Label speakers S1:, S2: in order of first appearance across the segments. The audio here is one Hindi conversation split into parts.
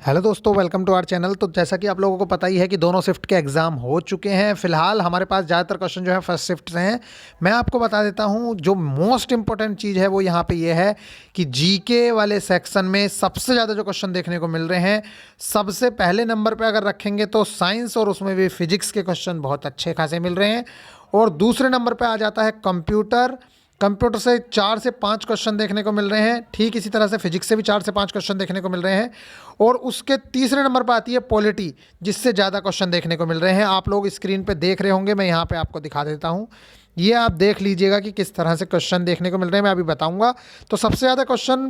S1: हेलो दोस्तों, वेलकम टू आवर चैनल। तो जैसा कि आप लोगों को पता ही है कि दोनों शिफ्ट के एग्ज़ाम हो चुके हैं। फ़िलहाल हमारे पास ज़्यादातर क्वेश्चन जो है फर्स्ट शिफ्ट से हैं। मैं आपको बता देता हूं, जो मोस्ट इंपॉर्टेंट चीज़ है वो यहाँ पे ये है कि जीके वाले सेक्शन में सबसे ज़्यादा जो क्वेश्चन देखने को मिल रहे हैं, सबसे पहले नंबर पे अगर रखेंगे तो साइंस और उसमें भी फिजिक्स के क्वेश्चन बहुत अच्छे खासे मिल रहे हैं। और दूसरे नंबर पर आ जाता है कंप्यूटर। कंप्यूटर से 4 से 5 क्वेश्चन देखने को मिल रहे हैं। ठीक इसी तरह से फिजिक्स से भी 4 से 5 क्वेश्चन देखने को मिल रहे हैं। और उसके तीसरे नंबर पर आती है पॉलिटी, जिससे ज़्यादा क्वेश्चन देखने को मिल रहे हैं। आप लोग स्क्रीन पे देख रहे होंगे, मैं यहाँ पे आपको दिखा देता हूँ। ये आप देख लीजिएगा कि किस तरह से क्वेश्चन देखने को मिल रहे हैं, मैं अभी बताऊँगा। तो सबसे ज़्यादा क्वेश्चन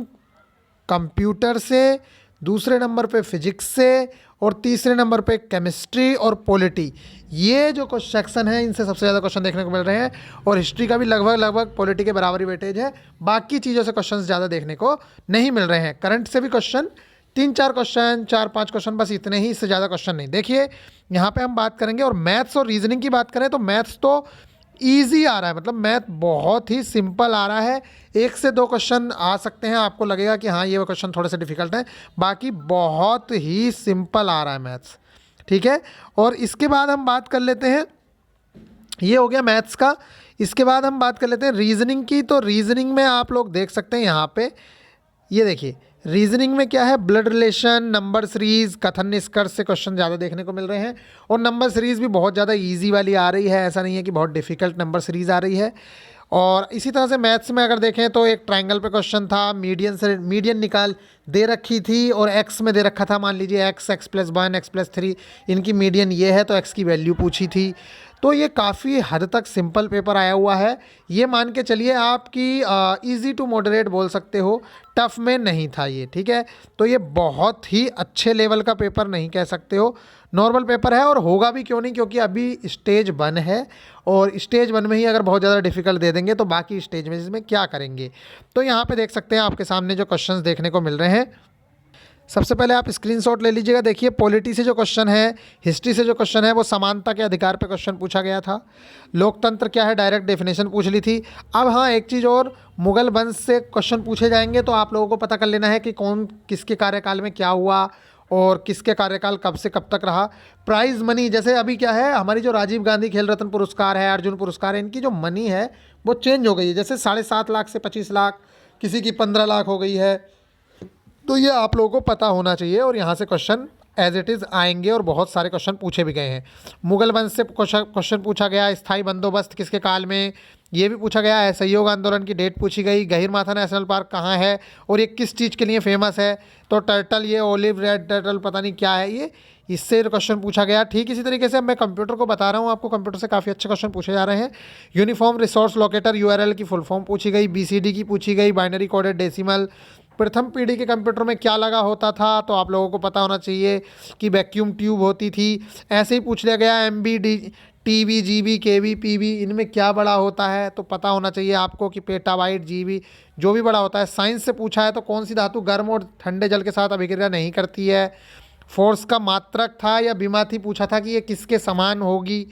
S1: कंप्यूटर से, दूसरे नंबर पे फिजिक्स से और तीसरे नंबर पे केमिस्ट्री और पॉलिटी। ये जो सेक्शन है, इनसे सबसे ज़्यादा क्वेश्चन देखने को मिल रहे हैं। और हिस्ट्री का भी लगभग पॉलिटी के बराबर ही वेटेज है। बाकी चीज़ों से क्वेश्चन ज़्यादा देखने को नहीं मिल रहे हैं। करंट से भी क्वेश्चन 3-4 क्वेश्चन, 4-5 क्वेश्चन, बस इतने ही, इससे ज़्यादा क्वेश्चन नहीं। देखिए यहाँ पे हम बात करेंगे, और मैथ्स और रीजनिंग की बात करें तो मैथ्स तो ईजी आ रहा है, मतलब मैथ बहुत ही सिंपल आ रहा है। 1 से 2 क्वेश्चन आ सकते हैं, आपको लगेगा कि हाँ ये क्वेश्चन थोड़े से डिफिकल्ट हैं, बाकी बहुत ही सिंपल आ रहा है मैथ्स। ठीक है, और इसके बाद हम बात कर लेते हैं, ये हो गया मैथ्स का। इसके बाद हम बात कर लेते हैं रीजनिंग की। तो रीजनिंग में आप लोग देख सकते हैं यहाँ पे, ये देखिए रीजनिंग में क्या है, ब्लड रिलेशन, नंबर सीरीज, कथन निष्कर्ष से क्वेश्चन ज़्यादा देखने को मिल रहे हैं। और नंबर सीरीज भी बहुत ज़्यादा इजी वाली आ रही है, ऐसा नहीं है कि बहुत डिफिकल्ट नंबर सीरीज आ रही है। और इसी तरह से मैथ्स में अगर देखें तो एक ट्रायंगल पे क्वेश्चन था, मीडियन निकाल दे रखी थी और एक्स में दे रखा था, मान लीजिए x+1 x+3, इनकी मीडियन ये है तो x की वैल्यू पूछी थी। तो ये काफ़ी हद तक सिंपल पेपर आया हुआ है। ये मान के चलिए आपकी इजी टू मॉडरेट बोल सकते हो, टफ में नहीं था ये। ठीक है, तो ये बहुत ही अच्छे लेवल का पेपर नहीं कह सकते हो, नॉर्मल पेपर है। और होगा भी क्यों नहीं, क्योंकि अभी स्टेज 1 है, और स्टेज 1 में ही अगर बहुत ज़्यादा डिफिकल्ट दे देंगे तो बाकी स्टेज में इसमें क्या करेंगे। तो यहाँ पे देख सकते हैं आपके सामने जो क्वेश्चंस देखने को मिल रहे हैं। सबसे पहले आप स्क्रीनशॉट ले लीजिएगा। देखिए पॉलिटी से जो क्वेश्चन है, हिस्ट्री से जो क्वेश्चन है, वो समानता के अधिकार पे क्वेश्चन पूछा गया था। लोकतंत्र क्या है, डायरेक्ट डेफिनेशन पूछ ली थी। अब हाँ, एक चीज़ और, मुगल वंश से क्वेश्चन पूछे जाएंगे तो आप लोगों को पता कर लेना है कि कौन किसके कार्यकाल में क्या हुआ और किसके कार्यकाल कब से कब तक रहा। प्राइज़ मनी, जैसे अभी क्या है, हमारी जो राजीव गांधी खेल रत्न पुरस्कार है, अर्जुन पुरस्कार है, इनकी जो मनी है वो चेंज हो गई है। जैसे 7.5 लाख से 25 लाख, किसी की 15 लाख हो गई है। तो ये आप लोगों को पता होना चाहिए, और यहाँ से क्वेश्चन एज इट इज़ आएंगे, और बहुत सारे क्वेश्चन पूछे भी गए हैं। मुगल वंश से क्वेश्चन पूछा गया, स्थायी बंदोबस्त किसके काल में, ये भी पूछा गया। असहयोग आंदोलन की डेट पूछी गई। गहीरमाथा नेशनल पार्क कहाँ है और ये किस चीज़ के लिए फेमस है। तो टर्टल, ये ओलिव रेड टर्टल पता नहीं क्या है ये, इससे क्वेश्चन पूछा गया। ठीक इसी तरीके से अब मैं कंप्यूटर को बता रहा हूँ आपको, कंप्यूटर से काफ़ी अच्छे क्वेश्चन पूछे जा रहे हैं। यूनिफॉर्म रिसोर्स लोकेटर यूआरएल की फुल फॉर्म पूछी गई। बीसीडी की पूछी गई, बाइनरी कोडेड डेसिमल। प्रथम पीढ़ी के कंप्यूटर में क्या लगा होता था, तो आप लोगों को पता होना चाहिए कि वैक्यूम ट्यूब होती थी। ऐसे ही पूछ लिया गया एमबी, टीबी, जीबी, केबी, पीबी, इनमें क्या बड़ा होता है, तो पता होना चाहिए आपको कि पेटाबाइट, जीबी, जो भी बड़ा होता है। साइंस से पूछा है तो कौन सी धातु गर्म और ठंडे जल के साथ अभिक्रिया नहीं करती है। फोर्स का मात्रक था या विमाथी पूछा था कि ये किसके समान होगी।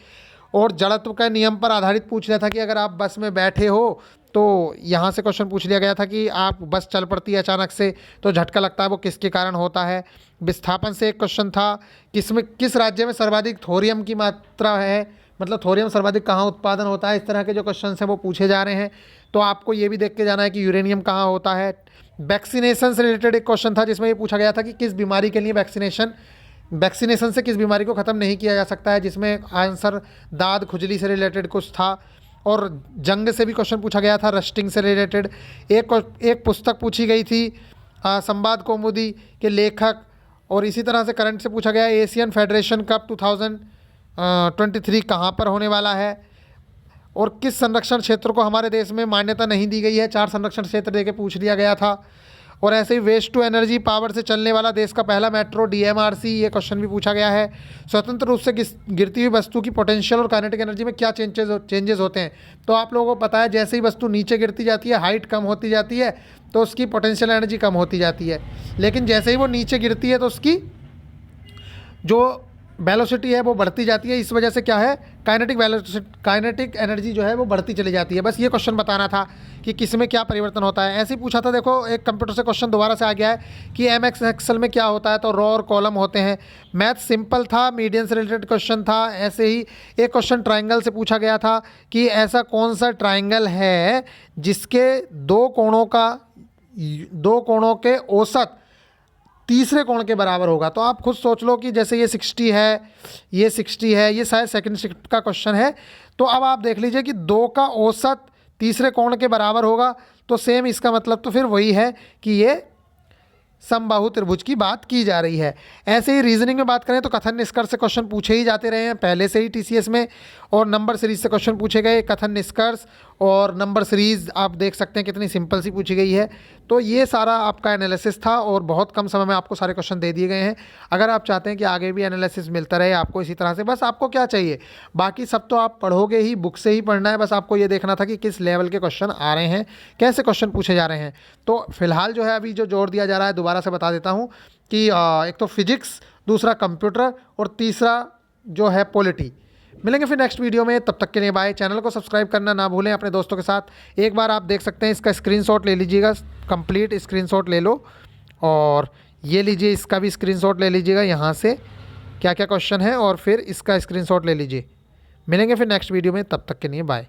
S1: और जड़त्व का नियम पर आधारित पूछ लिया था कि अगर आप बस में बैठे हो तो यहाँ से क्वेश्चन पूछ लिया गया था कि आप बस चल पड़ती है अचानक से तो झटका लगता है, वो किसके कारण होता है। विस्थापन से एक क्वेश्चन था, किस राज्य में सर्वाधिक थोरियम की मात्रा है, मतलब थोरियम सर्वाधिक कहाँ उत्पादन होता है। इस तरह के जो क्वेश्चन हैं वो पूछे जा रहे हैं। तो आपको ये भी देख के जाना है कि यूरेनियम कहाँ होता है। वैक्सीनेशन से रिलेटेड एक क्वेश्चन था, जिसमें ये पूछा गया था कि किस बीमारी के लिए वैक्सीनेशन से किस बीमारी को ख़त्म नहीं किया जा सकता है, जिसमें आंसर दाद खुजली से रिलेटेड कुछ था। और जंग से भी क्वेश्चन पूछा गया था, रस्टिंग से रिलेटेड। एक पुस्तक पूछी गई थी, संवाद कौमुदी के लेखक। और इसी तरह से करंट से पूछा गया, एशियन फेडरेशन कप 2023 कहाँ पर होने वाला है। और किस संरक्षण क्षेत्र को हमारे देश में मान्यता नहीं दी गई है, 4 संरक्षण क्षेत्र देके पूछ लिया गया था। और ऐसे ही वेस्ट टू एनर्जी पावर से चलने वाला देश का पहला मेट्रो डीएमआरसी, ये क्वेश्चन भी पूछा गया है। स्वतंत्र रूप से गिरती हुई वस्तु की पोटेंशियल और काइनेटिक एनर्जी में क्या चेंजेस होते हैं, तो आप लोगों को पता है जैसे ही वस्तु नीचे गिरती जाती है, हाइट कम होती जाती है, तो उसकी पोटेंशियल एनर्जी कम होती जाती है। लेकिन जैसे ही वो नीचे गिरती है तो उसकी जो वेलोसिटी है वो बढ़ती जाती है, इस वजह से क्या है काइनेटिक एनर्जी जो है वो बढ़ती चली जाती है। बस ये क्वेश्चन बताना था कि किस में क्या परिवर्तन होता है। ऐसे ही पूछा था, देखो एक कंप्यूटर से क्वेश्चन दोबारा से आ गया है कि एम एक्स एक्सल में क्या होता है, तो रो और कॉलम होते हैं। मैथ सिंपल था, मीडियन से रिलेटेड क्वेश्चन था। ऐसे ही एक क्वेश्चन ट्राइंगल से पूछा गया था कि ऐसा कौन सा ट्राइंगल है जिसके दो कोणों के औसत तीसरे कोण के बराबर होगा। तो आप खुद सोच लो कि जैसे ये 60 है, ये 60 है, ये शायद सेकंड शिफ्ट का क्वेश्चन है। तो अब आप देख लीजिए कि दो का औसत तीसरे कोण के बराबर होगा, तो सेम इसका मतलब तो फिर वही है कि ये समबाहु त्रिभुज की बात की जा रही है। ऐसे ही रीजनिंग में बात करें तो कथन निष्कर्ष से क्वेश्चन पूछे ही जाते रहे हैं पहले से ही टीसीएस में, और नंबर सीरीज से क्वेश्चन पूछे गए। कथन निष्कर्ष और नंबर सीरीज आप देख सकते हैं कितनी सिंपल सी पूछी गई है। तो ये सारा आपका एनालिसिस था और बहुत कम समय में आपको सारे क्वेश्चन दे दिए गए हैं। अगर आप चाहते हैं कि आगे भी एनालिसिस मिलता रहे आपको इसी तरह से, बस आपको क्या चाहिए, बाकी सब तो आप पढ़ोगे ही, बुक से ही पढ़ना है। बस आपको ये देखना था कि किस लेवल के क्वेश्चन आ रहे हैं, कैसे क्वेश्चन पूछे जा रहे हैं। तो फिलहाल जो है अभी जो जोर दिया जा रहा है, दोबारा से बता देता हूँ कि एक तो फिजिक्स, दूसरा कंप्यूटर और तीसरा जो है पॉलिटी। मिलेंगे फिर नेक्स्ट वीडियो में, तब तक के लिए बाय। चैनल को सब्सक्राइब करना ना भूलें अपने दोस्तों के साथ। एक बार आप देख सकते हैं, इसका स्क्रीनशॉट ले लीजिएगा, कंप्लीट स्क्रीनशॉट ले लो, और ये लीजिए इसका भी स्क्रीनशॉट ले लीजिएगा, यहाँ से क्या क्या क्वेश्चन है, और फिर इसका स्क्रीनशॉट ले लीजिए। मिलेंगे फिर नेक्स्ट वीडियो में, तब तक के लिए बाय।